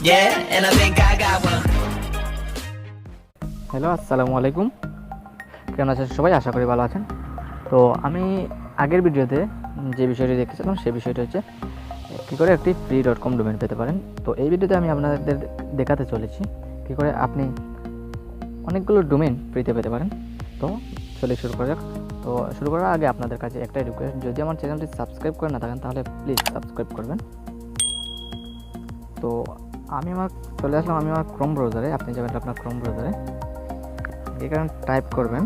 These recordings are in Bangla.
Yeah, and I think I got one. Hello, আসসালামু আলাইকুম। কেমন আছেন সবাই? আশা করি ভালো আছেন। তো আমি আগের ভিডিওতে যে বিষয়টি দেখেছিলাম সেই বিষয়টি হচ্ছে কী করে একটি free.com ডোমেইন পেতে পারেন। তো এই ভিডিওতে আমি আপনাদের দেখাতে চলেছি কী করে আপনি অনেকগুলো ডোমেইন ফ্রিতে পেতে পারেন। তো চলে শুরু করা যাক। তো শুরু করার আগে আপনাদের কাছে একটাই রিকোয়েস্ট, যদি আমার চ্যানেলটি সাবস্ক্রাইব করে না থাকেন তাহলে প্লিজ সাবস্ক্রাইব করবেন। তো আমি চলে আসলাম আমার ক্রোম ব্রাউজারে। আপনি যাবেন আপনার ক্রোম ব্রাউজারে, এখানে টাইপ করবেন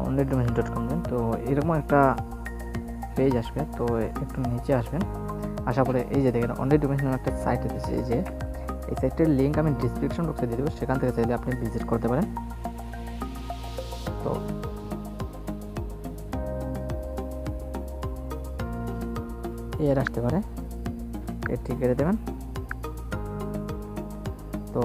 onlydomains.com। তো এরকম একটা পেজ আসবে। তো একটু নিচে আসবেন, আসার পরে এই যে দেখেন অনলি ডোমেইনস নামে একটা সাইট আছে। এই যে এই সাইটের লিঙ্ক আমি ডিসক্রিপশন বক্সে দিয়ে দেবো, সেখান থেকে চাইলে আপনি ভিজিট করতে পারেন। তো এর আসতে পারে, এর ঠিক কেটে দেবেন। তো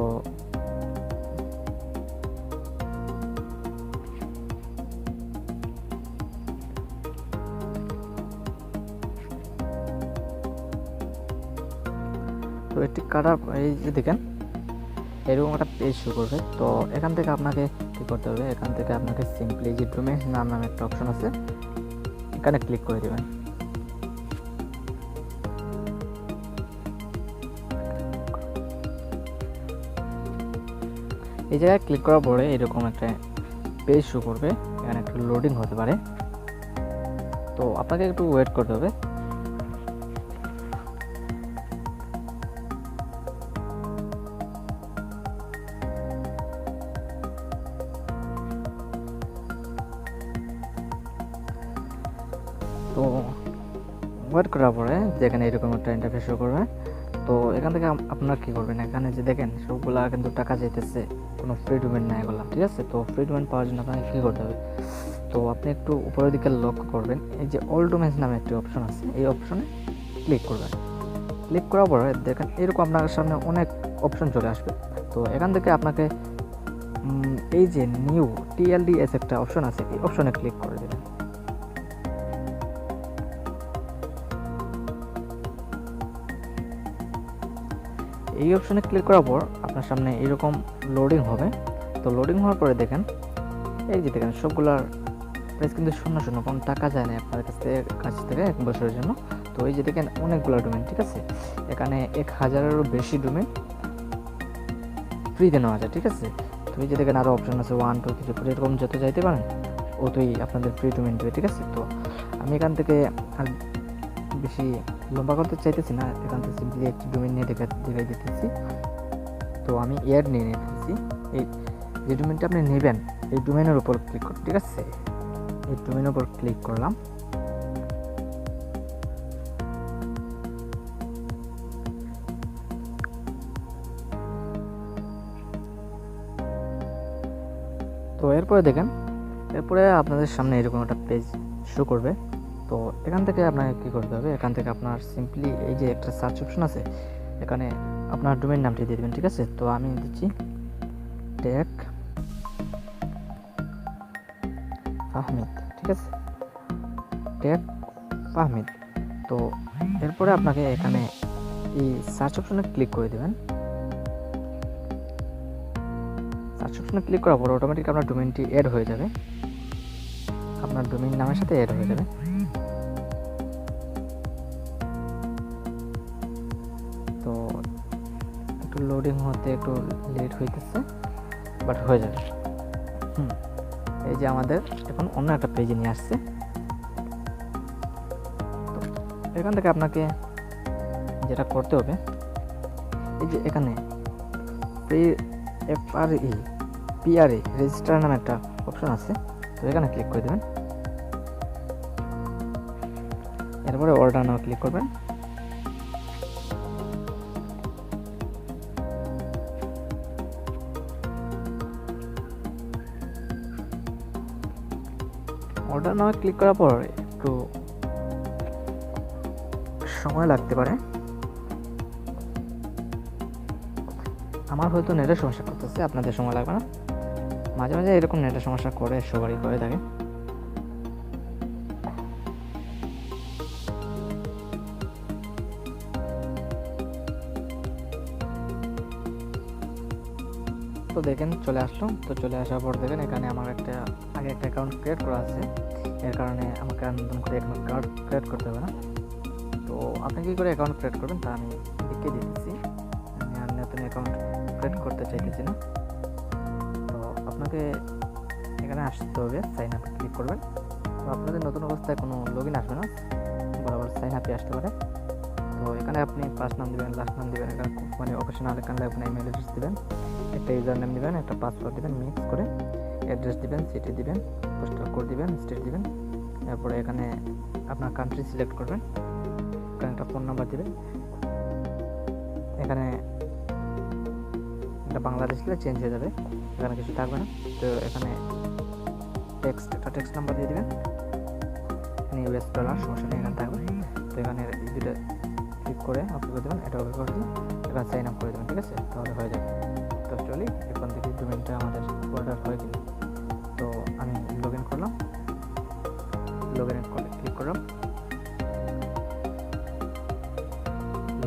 এটি কাটার এই যে দেখেন এরকম একটা পেজ শুরু করবে। তো এখান থেকে আপনাকে কী করতে হবে, এখান থেকে আপনাকে সিম্পলি যে ডোমেইন নামে একটা অপশন আছে এখানে ক্লিক করে দেবেন। এই জায়গায় ক্লিক করার পরে এরকম একটা পেজ শুরু করবে, এখানে একটু লোডিং হতে পারে। তো আপনাকে একটু ওয়েট করতে হবে। তো ওয়েট করার পরে যেখানে এরকম একটা ইন্টারফেস শুরু করবে। তো এখান থেকে আপনারা কী করবেন, এখানে যে দেখেন সবগুলা কিন্তু টাকা যেতেছে, কোনো ফ্রি ডোমেইন নাই এগুলো, ঠিক আছে। তো ফ্রি ডোমেইন পাওয়ার জন্য আপনাকে কী করতে হবে, তো আপনি একটু উপরের দিকে লক্ষ্য করবেন, এই যে অল ডোমেইনস নামে একটি অপশন আছে, এই অপশনে ক্লিক করবেন। ক্লিক করার পরে দেখেন এরকম আপনার সামনে অনেক অপশন চলে আসবে। তো এখান থেকে আপনাকে এই যে নিউ TLDS একটা অপশন আছে, এই অপশনে ক্লিক করে দেবেন। এই অপশনে ক্লিক করার পর আপনার সামনে এরকম লোডিং হবে। তো লোডিং হওয়ার পরে দেখেন এই যে দেখেন সবগুলার প্রাইস কিন্তু শূন্য শূন্য, কোনো টাকা যায় না আপনার কাছ থেকে 1 বছরের জন্য। তো এই যে দেখেন অনেকগুলো ডোমেইন, ঠিক আছে, এখানে 1000-এরও বেশি ডোমেইন ফ্রিতে নেওয়া যায়, ঠিক আছে। তো এই যে দেখেন আরও অপশন আছে 1 2 3 4, এরকম যত যাইতে পারেন অতই আপনাদের ফ্রি ডোমেইন দেবে, ঠিক আছে। তো আমি এখান থেকে আর বেশি লম্বা করতে চাইতেছি না, এখান থেকে সিম্পলি একটি ডোমেইন নিয়ে দেখাই দিতেছি। তো আমি এড নিয়ে নিতেছি। এই যে ডোমেইনটা আপনি নেবেন এই ডোমেইনের উপর ক্লিক করুন, ঠিক আছে। এই ডোমেইনের উপর ক্লিক করলাম। তো এরপরে দেখেন এরপরে আপনাদের সামনে এরকম একটা পেজ শো করবে। তো এখান থেকে আপনাকে কী করতে হবে, এখান থেকে আপনার সিম্পলি এই যে একটা সার্চ অপশন আছে, এখানে আপনার ডোমেইন নামটি দিয়ে দেবেন, ঠিক আছে। তো আমি দিচ্ছি টেক ফাহমিদ, ঠিক আছে, টেক ফাহমিদ। তো এরপরে আপনাকে এখানে এই সার্চ অপশনে ক্লিক করে দেবেন। সার্চ অপশনে ক্লিক করার পর অটোমেটিক আপনার ডোমেইনটি অ্যাড হয়ে যাবে, আপনার ডোমেইন নামের সাথে অ্যাড হয়ে যাবে। তো একটু লোডিং হতে একটু লেট হইতেছে, বাট হয়ে যাবে। এই যে আমাদের এখন অন্য একটা পেজে নিয়ে আসছে। তো এখান থেকে আপনাকে যেটা করতে হবে, এই যে এখানে PRE রেজিস্টার নামে একটা অপশন আছে, তো এখানে ক্লিক করে দেবেন। এরপরে অর্ডার নামে ক্লিক করবেন। অর্ডার নামে ক্লিক করার পর একটু সময় লাগতে পারে, আমার হয়তো নেটের সমস্যা করতেছে, আপনাদের সময় লাগবে না। মাঝে মাঝে এরকম নেটের সমস্যা করে, সবারই করে থাকে। তো দেখেন চলে আসলো। তো চলে আসার পর দেখেন এখানে আমার আগে একটা অ্যাকাউন্ট ক্রিয়েট করা আছে, এর কারণে আমাকে আর নতুন করে অ্যাকাউন্ট ক্রিয়েট করতে হবে না। তো আপনি কী করে অ্যাকাউন্ট ক্রিয়েট করবেন তা আমি দেখিয়ে দিতেছি। আমি আর নতুন অ্যাকাউন্ট ক্রিয়েট করতে চাইতেছি না। তো আপনাকে এখানে আসতে হবে, সাইন আপ ক্লিক করবেন। তো আপনাদের নতুন অবস্থায় কোনো লগ ইন আসবে না, বরাবর সাইন আপে আসতে পারে। তো এখানে আপনি ফার্স্ট নাম দেবেন, লাস্ট নাম দেবেন, এখানে মানে অকেশনাল এখানে আপনি ইমেল অ্যাড্রেস দেবেন, একটা ইউজার নেম দেবেন, একটা পাসওয়ার্ড দেবেন, মিক্স করে অ্যাড্রেস দিবেন, সিটি দিবেন, পোস্টাল কোড দিবেন, স্টেট দিবেন। তারপরে এখানে আপনার কান্ট্রি সিলেক্ট করবেন, এখানে একটা ফোন নাম্বার দিবেন, এখানে এটা বাংলাদেশ দিলে চেঞ্জ হয়ে যাবে, এখানে কিছু থাকবে না। তো এখানে একটা টেক্সট নাম্বার দিয়ে দিবেন, এখানে ইউএস ডলার সমস্যা নেই, এখানে থাকবে। তো এখানে এই দুটো ক্লিক করে ওকে করে দেবেন, এটা ওকে করে দিন, এখানে সাইন আপ করে দেবেন, ঠিক আছে? তাহলে হয়ে যাবে। তো চলি এখন থেকে ডোমেইনটা আমাদের অর্ডার হয়ে গেল। তো আমি লগ ইন করলাম, লগ ইনে ক্লিক করলাম।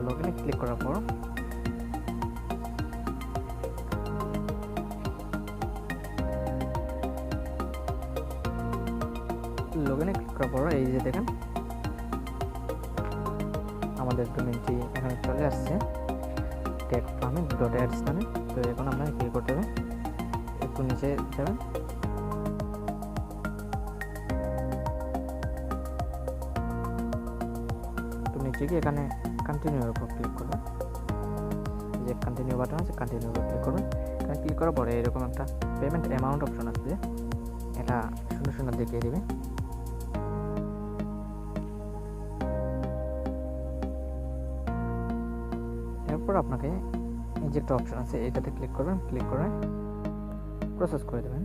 লগ ইনে ক্লিক করার পর এই যে দেখেন আমাদের ডোমেইনটি এখানে চলে আসছে techfarming.ads নামে। তো এখন আপনাকে কি করতে হবে, একটু নিচে যাবেন, তো নিচে গিয়ে এখানে কন্টিনিউর উপর ক্লিক করবেন, যে কন্টিনিউ বাটন আছে কন্টিনিউ উপর ক্লিক করবেন। এখানে ক্লিক করার পরে এরকম একটা পেমেন্ট অ্যামাউন্ট অপশন আছে, এটা 0 দেখিয়ে দেবে। এরপর আপনাকে এই যে একটা অপশন আছে এটাতে ক্লিক করবেন, ক্লিক করে প্রসেস করে দেবেন।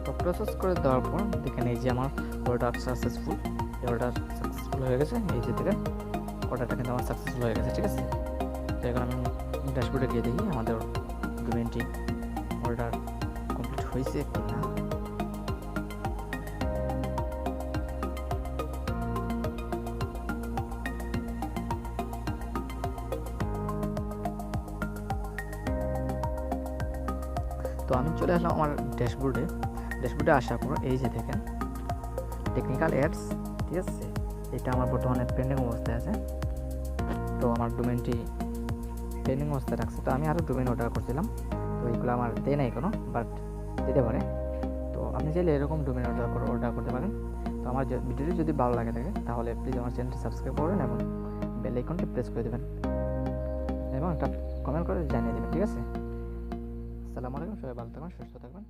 তো প্রসেস করে দেওয়ার পর দেখেন এই যে আমার অর্ডার সাকসেসফুল হয়ে গেছে। এই যে দেখেন অর্ডারটা কিন্তু আমার সাকসেসফুল হয়ে গেছে, ঠিক আছে? তো এখন আমি ড্যাশবোর্ডে গিয়ে দেখি আমাদের ডোমেইনটি অর্ডার কমপ্লিট হয়েছে কি না। তো আমি চলে আসলাম আমার ড্যাশবোর্ডে আসার পর এই যে দেখেন টেকনিক্যাল অ্যাডস, ঠিক আছে? এটা আমার বর্তমানে পেন্ডিং অবস্থায় আছে। তো আমার ডোমেইনটি পেন্ডিং অবস্থায় রাখছে। তো আমি আরও ডোমেইন অর্ডার করছিলাম, তো এইগুলো আমার দেয় নাই কোনো, বাট দিতে পারে। তো আপনি চাইলে এরকম ডোমেইন অর্ডার করতে পারেন। তো আমার ভিডিওটি যদি ভালো লাগে থাকে তাহলে প্লিজ আমার চ্যানেলটি সাবস্ক্রাইব করবেন এবং বেল আইকনটি প্রেস করে দেবেন এবং একটা কমেন্ট করে জানিয়ে দেবেন, ঠিক আছে? আসসালামু আলাইকুম, সবাই ভালো থাকবেন, সুস্থ থাকবেন।